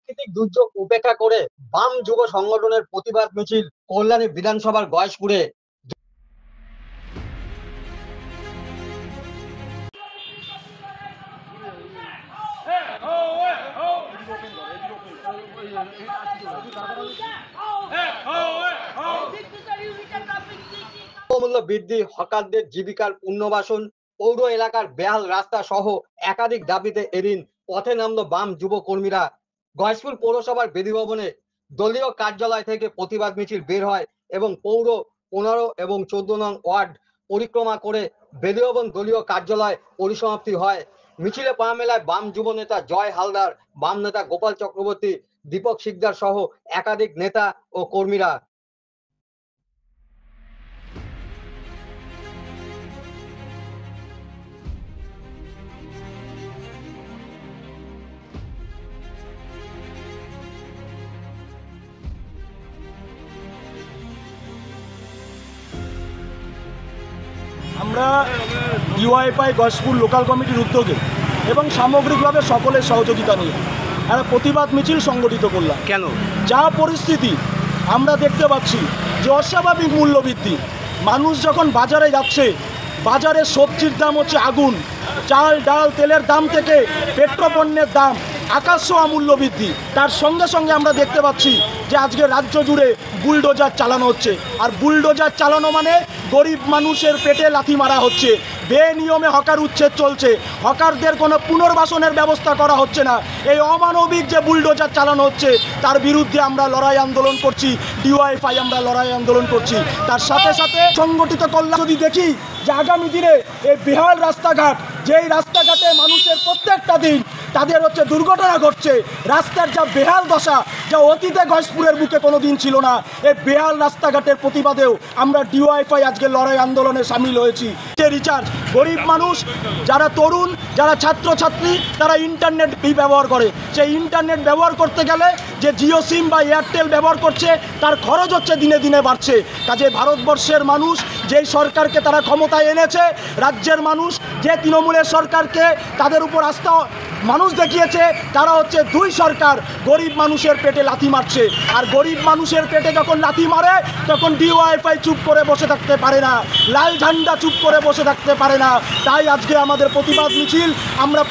প্রাকৃতিক দুর্যোগ উপেক্ষা করে বাম যুব সংগঠনের প্রতিবাদ মিছিল কল্যাণী বিধানসভার গয়েশপুরে। মূল্য বৃদ্ধি, হকারদের জীবিকার পুনর্বাসন, পৌর এলাকার বেহাল রাস্তা সহ একাধিক দাবিতে এদিন পথে নামলো বাম যুব কর্মীরা। গয়েশপুর পৌরসভার বেদি ভবনে দলীয় কার্যালয় থেকে প্রতিবাদ মিছিল বের হয় এবং পৌর 15 এবং 14 নং ওয়ার্ড পরিক্রমা করে বেদি ভবন দলীয় কার্যালয় পরিসমাপ্তি হয়। মিছিলে পা মেলায় বাম যুব নেতা জয় হালদার, বাম নেতা গোপাল চক্রবর্তী, দীপক শিকদার সহ একাধিক নেতা ও কর্মীরা। আমরা ডিওয়াইএফআই গয়েশপুর লোকাল কমিটির উদ্যোগে এবং সামগ্রিকভাবে সকলের সহযোগিতা নিয়ে একটা প্রতিবাদ মিছিল সংগঠিত করলাম। কেন? যা পরিস্থিতি আমরা দেখতে পাচ্ছি যে অস্বাভাবিক মূল্যবৃদ্ধি, মানুষ যখন বাজারে যাচ্ছে, বাজারে সবজির দাম হচ্ছে আগুন, চাল ডাল তেলের দাম থেকে পেট্রোপণ্যের দাম আকাশ ছোঁয়া মূল্যবৃদ্ধি, তার সঙ্গে সঙ্গে আমরা দেখতে পাচ্ছি যে আজকে রাজ্য জুড়ে বুলডোজার চালানো হচ্ছে। আর বুলডোজার চালানো মানে গরিব মানুষের পেটে লাথি মারা হচ্ছে, বেনিয়মে হকার উচ্ছেদ চলছে, হকারদের কোনো পুনর্বাসনের ব্যবস্থা করা হচ্ছে না। এই অমানবিক যে বুলডোজার চালানো হচ্ছে তার বিরুদ্ধে আমরা লড়াই আন্দোলন করছি, ডিওয়াইএফআই আমরা লড়াই আন্দোলন করছি। তার সাথে সাথে সংগঠিত কল্যাণ যদি দেখি যে আগামী দিনে এই বেহাল রাস্তাঘাট, যেই রাস্তাঘাটে মানুষের প্রত্যেকটা দিন তাদের হচ্ছে দুর্ঘটনা ঘটছে, রাস্তার যা বেহাল দশা, যা অতীতে গয়েশপুরের বুকে কোনো দিন ছিল না, এই বেহাল রাস্তাঘাটের প্রতিবাদেও আমরা ডিওয়াইএফআই আজকে লড়াই আন্দোলনে সামিল হয়েছি। যে রিচার্জ, গরিব মানুষ যারা তরুণ, যারা ছাত্রছাত্রী, তারা ইন্টারনেট ব্যবহার করে, সেই ইন্টারনেট ব্যবহার করতে গেলে যে জিও সিম বা এয়ারটেল ব্যবহার করছে তার খরচ হচ্ছে দিনে দিনে বাড়ছে। কাজে ভারতবর্ষের মানুষ যেই সরকারকে তারা ক্ষমতায় এনেছে, রাজ্যের মানুষ যে তৃণমূলের সরকারকে তাদের উপর আস্থা মানুষ দেখিয়েছে, তারা হচ্ছে দুই সরকার গরিব মানুষের পেটে লাথি মারছে। আর গরিব মানুষের পেটে যখন লাথি মারে তখন ডিওয়াইএফআই চুপ করে বসে থাকতে পারে না, লাল ঝান্ডা চুপ করে বসে থাকতে পারে না। তাই আজকে আমাদের প্রতিবাদ মিছিল আমরা